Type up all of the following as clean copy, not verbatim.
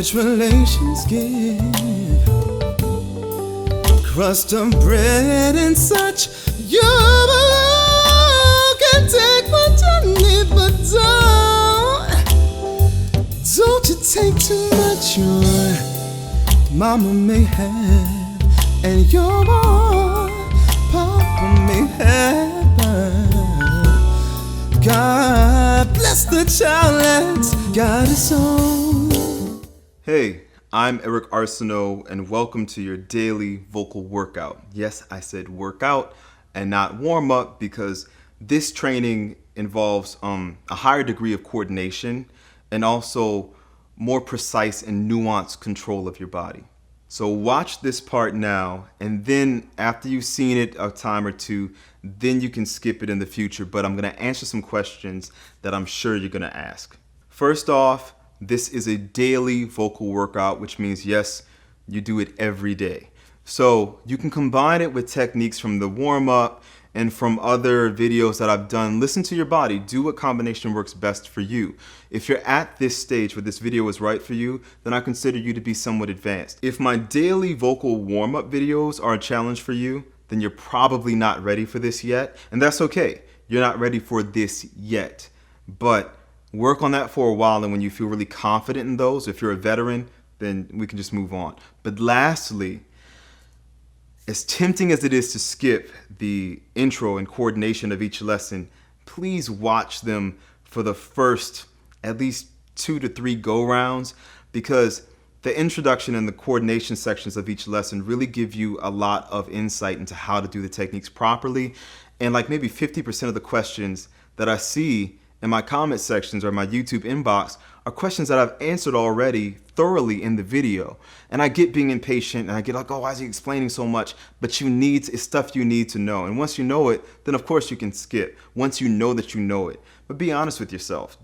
which relations give crust of bread and such. You can take what you need, but don't you take too much. Your mama may have, and your papa may have. God bless the child that's got his own. Hey, I'm Eric Arsenault, and welcome to your daily vocal workout. Yes, I said workout and not warm up, because this training involves a higher degree of coordination and also more precise and nuanced control of your body. So watch this part now, and then after you've seen it a time or two, then you can skip it in the future, but I'm gonna answer some questions that I'm sure you're gonna ask. First off, this is a daily vocal workout, which means yes, you do it every day. So you can combine it with techniques from the warm-up and from other videos that I've done. Listen to your body. Do what combination works best for you. If you're at this stage where this video is right for you, then I consider you to be somewhat advanced. If my daily vocal warm-up videos are a challenge for you, then you're probably not ready for this yet, and that's okay. You're not ready for this yet, but work on that for a while, and when you feel really confident in those, if you're a veteran, then we can just move on. But lastly, as tempting as it is to skip the intro and coordination of each lesson, please watch them for the first at least 2 to 3 go-rounds, because the introduction and the coordination sections of each lesson really give you a lot of insight into how to do the techniques properly. And like maybe 50% of the questions that I see in my comment sections or my YouTube inbox are questions that I've answered already thoroughly in the video. And I get being impatient, and I get like, oh, why is he explaining so much? But it's stuff you need to know. And once you know it, then of course you can skip, once you know that you know it. But be honest with yourself.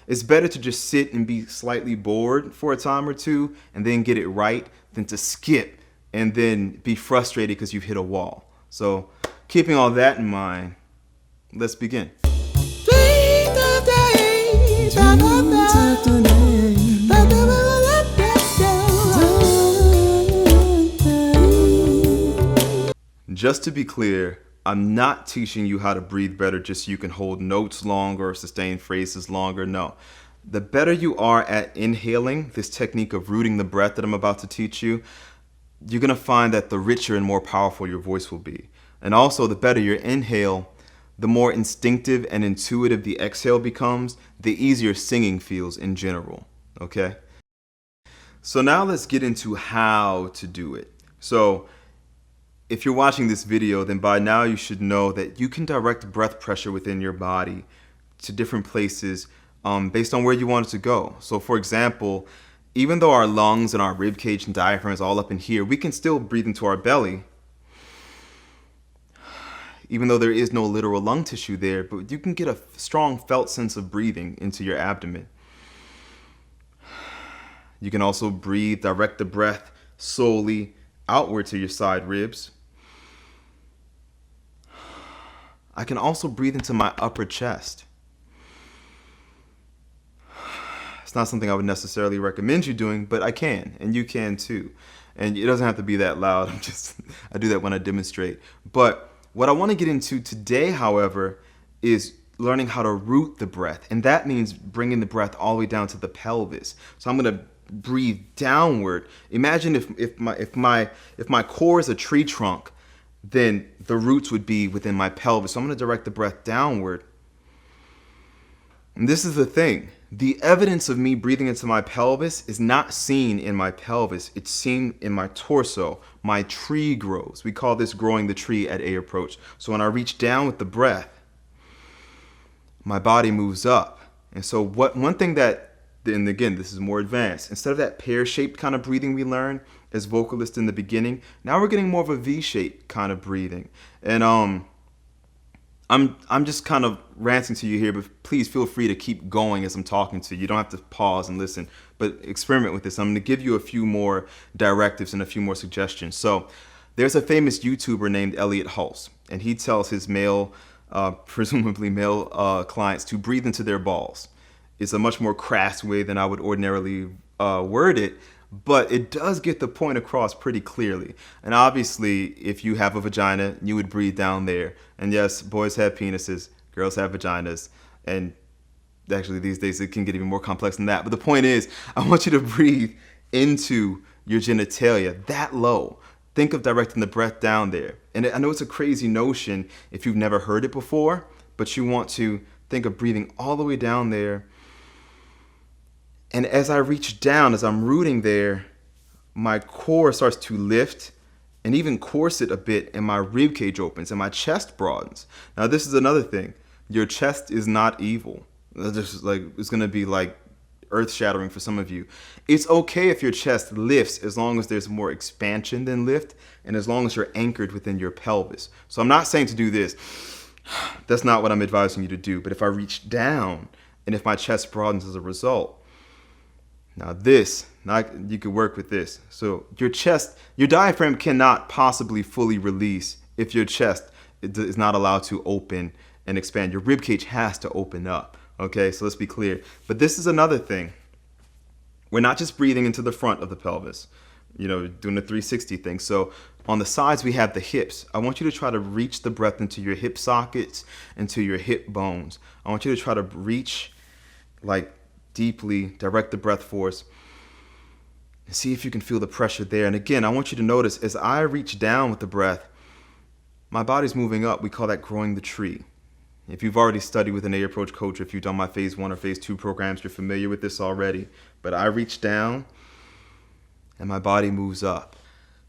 It's better to just sit and be slightly bored for a time or two and then get it right than to skip and then be frustrated because you've hit a wall. So keeping all that in mind, let's begin. Just to be clear, I'm not teaching you how to breathe better just so you can hold notes longer or sustain phrases longer. No. The better you are at inhaling, this technique of rooting the breath that I'm about to teach you, you're going to find that the richer and more powerful your voice will be. And also, the better your inhale, the more instinctive and intuitive the exhale becomes, the easier singing feels in general, okay? So now let's get into how to do it. So if you're watching this video, then by now you should know that you can direct breath pressure within your body to different places based on where you want it to go. So for example, even though our lungs and our rib cage and diaphragm is all up in here, we can still breathe into our belly, even though there is no literal lung tissue there, but you can get a strong felt sense of breathing into your abdomen. You can also direct the breath solely outward to your side ribs. I can also breathe into my upper chest. It's not something I would necessarily recommend you doing, but I can, and you can too. And it doesn't have to be that loud. I do that when I demonstrate. But what I want to get into today, however, is learning how to root the breath. And that means bringing the breath all the way down to the pelvis. So I'm going to breathe downward. Imagine if my core is a tree trunk, then the roots would be within my pelvis. So I'm going to direct the breath downward. And this is the thing. The evidence of me breathing into my pelvis is not seen in my pelvis. It's seen in my torso. My tree grows. We call this growing the tree at A approach. So when I reach down with the breath, my body moves up. And so one thing that, and again, this is more advanced, instead of that pear-shaped kind of breathing we learned as vocalists in the beginning, now we're getting more of a V-shaped kind of breathing. And I'm just kind of ranting to you here, but please feel free to keep going as I'm talking to you. You don't have to pause and listen, but experiment with this. I'm going to give you a few more directives and a few more suggestions. So there's a famous YouTuber named Elliot Hulse, and he tells his presumably male clients to breathe into their balls. It's a much more crass way than I would ordinarily word it, but it does get the point across pretty clearly. And obviously, if you have a vagina, you would breathe down there. And yes, boys have penises, girls have vaginas, and actually these days it can get even more complex than that. But the point is, I want you to breathe into your genitalia that low. Think of directing the breath down there. And I know it's a crazy notion if you've never heard it before, but you want to think of breathing all the way down there. And as I reach down, as I'm rooting there, my core starts to lift and even corset a bit, and my rib cage opens and my chest broadens. Now, this is another thing. Your chest is not evil. It's gonna be like earth-shattering for some of you. It's okay if your chest lifts as long as there's more expansion than lift, and as long as you're anchored within your pelvis. So I'm not saying to do this. That's not what I'm advising you to do. But if I reach down and if my chest broadens as a result, now you could work with this. So your diaphragm cannot possibly fully release if your chest is not allowed to open and expand. Your rib cage has to open up. Okay, so let's be clear. But this is another thing. We're not just breathing into the front of the pelvis, doing the 360 thing. So on the sides, we have the hips. I want you to try to reach the breath into your hip sockets, into your hip bones. I want you to try to reach deeply, direct the breath force, and see if you can feel the pressure there. And again, I want you to notice as I reach down with the breath, my body's moving up. We call that growing the tree. If you've already studied with an A approach coach, or if you've done my phase 1 or phase 2 programs, you're familiar with this already. But I reach down and my body moves up.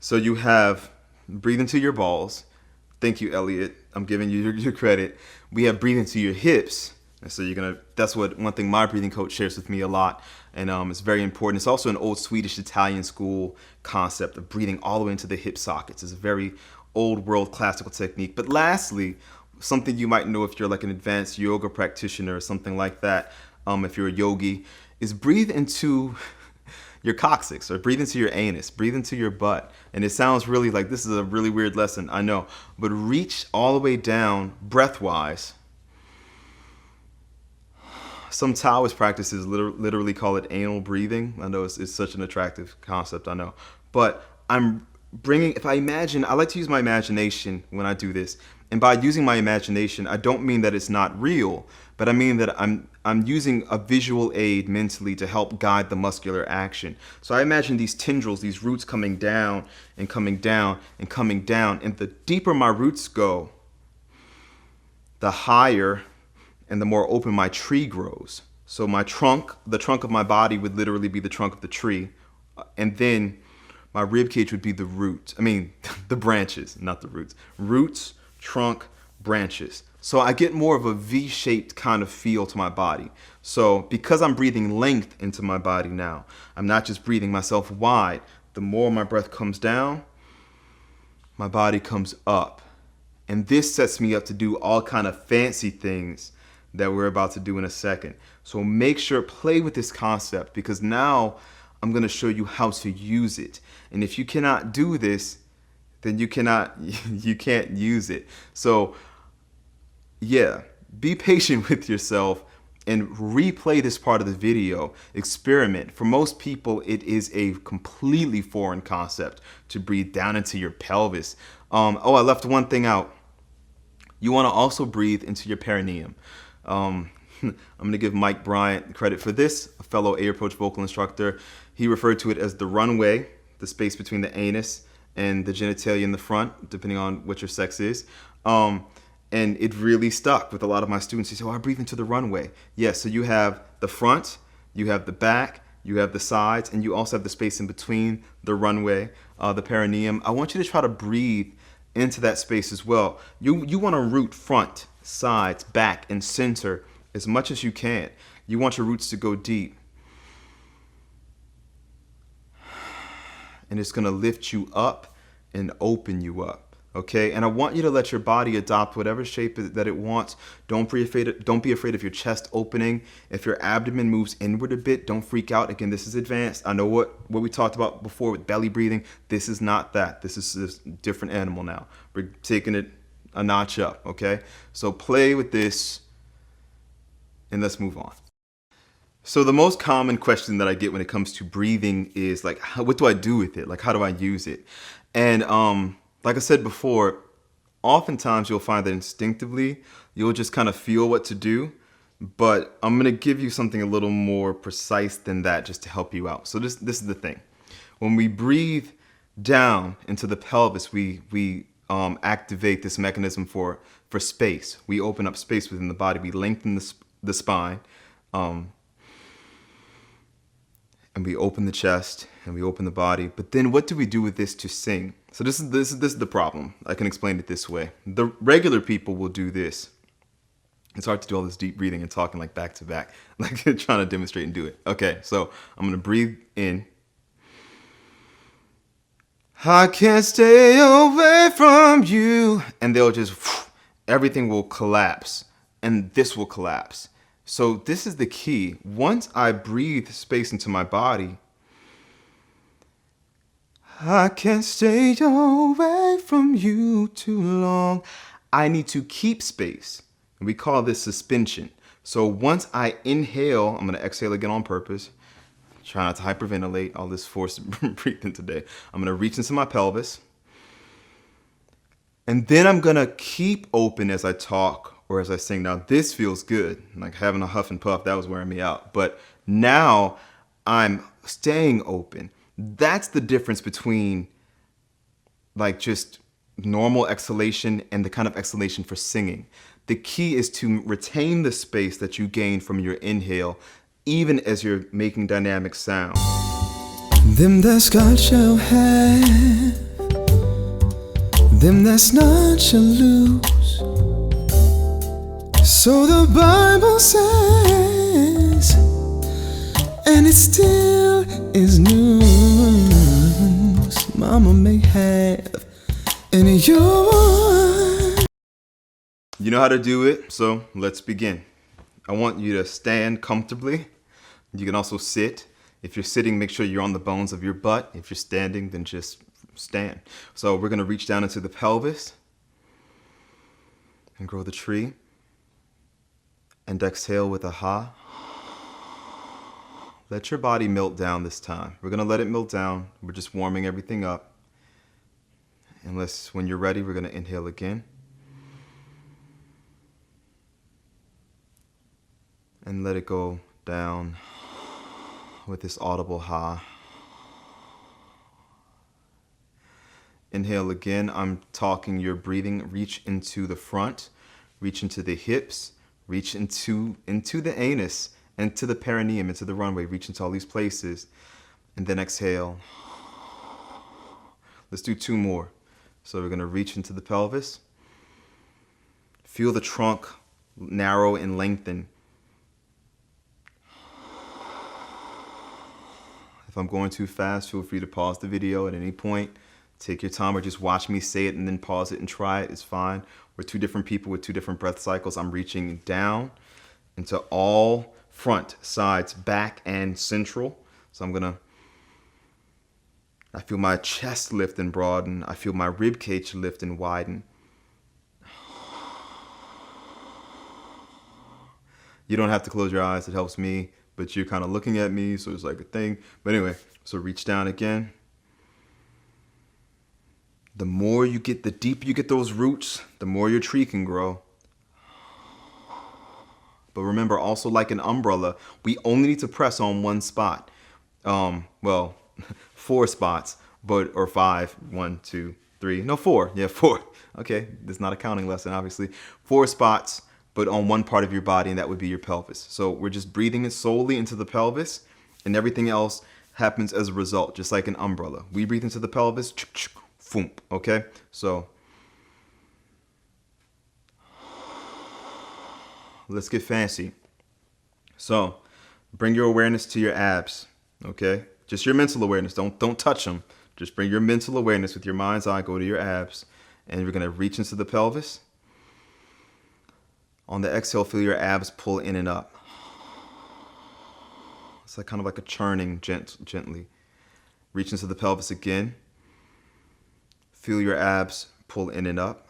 So you have breathe into your balls. Thank you, Elliot. I'm giving you your credit. We have breathe into your hips. And so that's one thing my breathing coach shares with me a lot. And it's very important. It's also an old Swedish Italian school concept of breathing all the way into the hip sockets. It's a very old world classical technique. But lastly, something you might know if you're like an advanced yoga practitioner or something like that, if you're a yogi, is breathe into your coccyx, or breathe into your anus, breathe into your butt. And it sounds really like this is a really weird lesson, I know, but reach all the way down breath-wise. Some Taoist practices literally call it anal breathing. I know it's such an attractive concept, I know. But I like to use my imagination when I do this. And by using my imagination, I don't mean that it's not real, but I mean that I'm using a visual aid mentally to help guide the muscular action. So I imagine these tendrils, these roots coming down and coming down and coming down. And the deeper my roots go, the higher and the more open my tree grows. So the trunk of my body would literally be the trunk of the tree. And then my rib cage would be the the branches, not the roots. Roots, trunk, branches. So I get more of a V-shaped kind of feel to my body. So because I'm breathing length into my body now, I'm not just breathing myself wide. The more my breath comes down, my body comes up. And this sets me up to do all kind of fancy things that we're about to do in a second. So make sure, play with this concept, because now I'm going to show you how to use it. And if you cannot do this, then you can't use it. So yeah, be patient with yourself and replay this part of the video. Experiment. For most people, it is a completely foreign concept to breathe down into your pelvis. I left one thing out. You want to also breathe into your perineum. I'm going to give Mike Bryant credit for this, a fellow A approach vocal instructor. He referred to it as the runway, the space between the anus and the genitalia in the front, depending on what your sex is. And it really stuck with a lot of my students. They say, I breathe into the runway. Yes, so you have the front, you have the back, you have the sides, and you also have the space in between the runway, the perineum. I want you to try to breathe into that space as well. You want to root front, sides, back, and center as much as you can. You want your roots to go deep. And it's going to lift you up and open you up. Okay, and I want you to let your body adopt whatever shape that it wants. Don't be afraid of your chest opening. If your abdomen moves inward a bit, don't freak out. Again, this is advanced. I know what we talked about before with belly breathing. This is not that. This is a different animal now. We're taking it a notch up, okay? So play with this and let's move on. So the most common question that I get when it comes to breathing is like, what do I do with it? Like, how do I use it? And like I said before, oftentimes you'll find that instinctively you'll just kind of feel what to do. But I'm gonna give you something a little more precise than that just to help you out. So this is the thing. When we breathe down into the pelvis, we activate this mechanism for space. We open up space within the body. We lengthen the spine. And we open the chest and we open the body. But then what do we do with this to sing? So this is the problem. I can explain it this way. The regular people will do this. It's hard to do all this deep breathing and talking like back to back, like trying to demonstrate and do it. Okay, so I'm gonna breathe in. I can't stay away from you. And they'll just, everything will collapse and this will collapse. So this is the key. Once I breathe space into my body, I can't stay away from you too long. I need to keep space. And we call this suspension. So once I inhale, I'm going to exhale again on purpose. Try not to hyperventilate, all this forced breathing today. I'm going to reach into my pelvis. And then I'm going to keep open as I talk or as I sing. Now, this feels good. Like having a huff and puff, that was wearing me out. But now I'm staying open. That's the difference between like just normal exhalation and the kind of exhalation for singing. The key is to retain the space that you gain from your inhale, even as you're making dynamic sound. Them that's got shall have, them that's not shall lose. So the Bible says, and it still is news. Mama may have, and you know how to do it, so let's begin. I want you to stand comfortably. You can also sit. If you're sitting, make sure you're on the bones of your butt. If you're standing, then just stand. So we're going to reach down into the pelvis and grow the tree. And exhale with a ha. Let your body melt down this time. We're going to let it melt down. We're just warming everything up. Unless when you're ready, we're going to inhale again. And let it go down with this audible ha. Inhale again. I'm talking your breathing. Reach into the front. Reach into the hips. Reach into the anus, into the perineum, into the runway. Reach into all these places. And then exhale. Let's do 2 more. So we're going to reach into the pelvis. Feel the trunk narrow and lengthen. If I'm going too fast, feel free to pause the video at any point. Take your time or just watch me say it and then pause it and try it. It's fine. We're 2 different people with 2 different breath cycles. I'm reaching down into all front, sides, back, and central. So I feel my chest lift and broaden. I feel my rib cage lift and widen. You don't have to close your eyes. It helps me, but you're kind of looking at me, so it's like a thing. But anyway, so reach down again. The more you get, the deeper you get those roots, the more your tree can grow. But remember, also like an umbrella, we only need to press on one spot. Well, 4 spots, or 5. 1, 2, 3. No, 4. Yeah, 4. Okay, this is not a counting lesson, obviously. 4 spots, but on one part of your body, and that would be your pelvis. So we're just breathing it solely into the pelvis, and everything else happens as a result, just like an umbrella. We breathe into the pelvis, foom, okay? So let's get fancy. So bring your awareness to your abs, okay? Just your mental awareness. Don't touch them. Just bring your mental awareness with your mind's eye, go to your abs, and you're gonna reach into the pelvis. On the exhale, feel your abs pull in and up. It's like kind of like a churning gently. Reach into the pelvis again. Feel your abs pull in and up.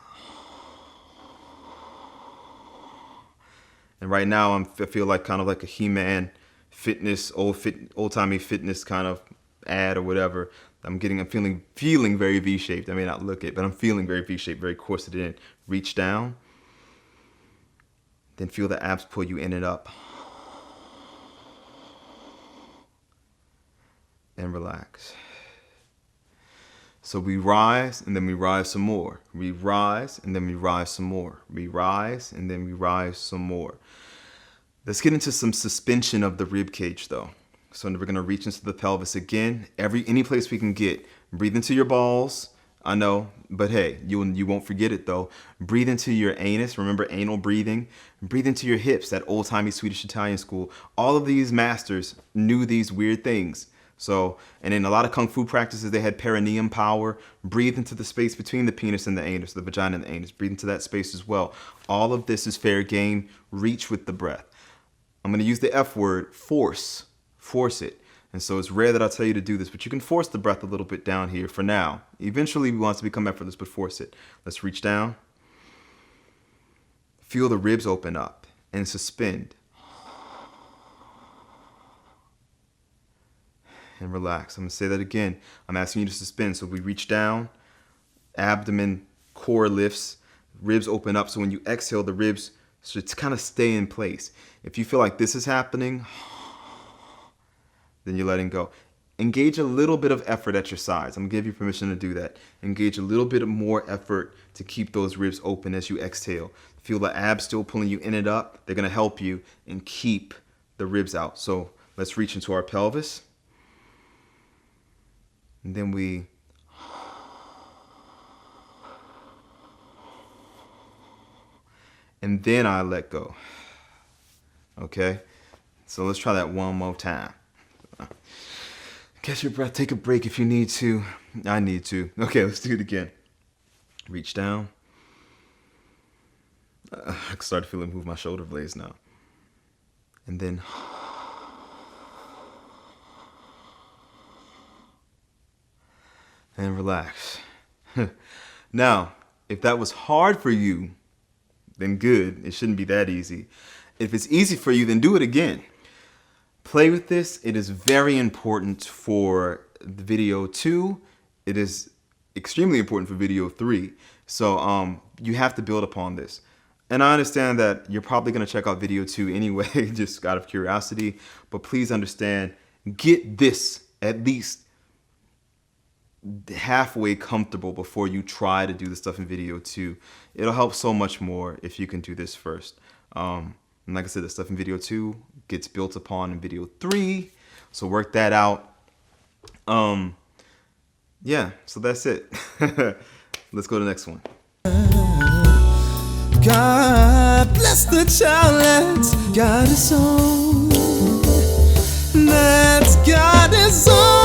And right now I feel like kind of like a He-Man fitness, old timey fitness kind of ad or whatever. I'm feeling very V-shaped. I may not look it, but I'm feeling very V-shaped, very corseted in. Reach down, then feel the abs pull you in and up, and relax. So we rise, and then we rise some more. We rise, and then we rise some more. We rise, and then we rise some more. Let's get into some suspension of the rib cage, though. So we're gonna reach into the pelvis again. Any place we can get. Breathe into your balls. I know, but hey, you won't forget it though. Breathe into your anus. Remember anal breathing. Breathe into your hips. That old-timey Swedish Italian school. All of these masters knew these weird things. So, and in a lot of kung fu practices, they had perineum power. Breathe into the space between the penis and the anus, the vagina and the anus. Breathe into that space as well. All of this is fair game. Reach with the breath. I'm going to use the F word, force. Force it. And so it's rare that I tell you to do this, but you can force the breath a little bit down here for now. Eventually, we want it to become effortless, but force it. Let's reach down. Feel the ribs open up and suspend. And relax. I'm going to say that again. I'm asking you to suspend. So we reach down, abdomen, core lifts, ribs open up. So when you exhale, the ribs should kind of stay in place. If you feel like this is happening, then you're letting go. Engage a little bit of effort at your sides. I'm going to give you permission to do that. Engage a little bit more effort to keep those ribs open as you exhale. Feel the abs still pulling you in and up. They're going to help you and keep the ribs out. So let's reach into our pelvis. And then we and then I let go. Okay? So let's try that one more time. Catch your breath, take a break if you need to. I need to. Okay, let's do it again. Reach down. I can start to feel it move my shoulder blades now. And then and relax. Now, if that was hard for you, then good. It shouldn't be that easy. If it's easy for you, then do it again. Play with this. It is very important for the video 2. It is extremely important for video 3. So you have to build upon this. And I understand that you're probably going to check out video 2 anyway, just out of curiosity. But please understand, get this at least halfway comfortable before you try to do the stuff in video 2. It'll help so much more if you can do this first. And like I said, the stuff in video 2 gets built upon in video 3. So work that out. Yeah, so that's it. Let's go to the next one. God bless the child that's got his own. That's got his own.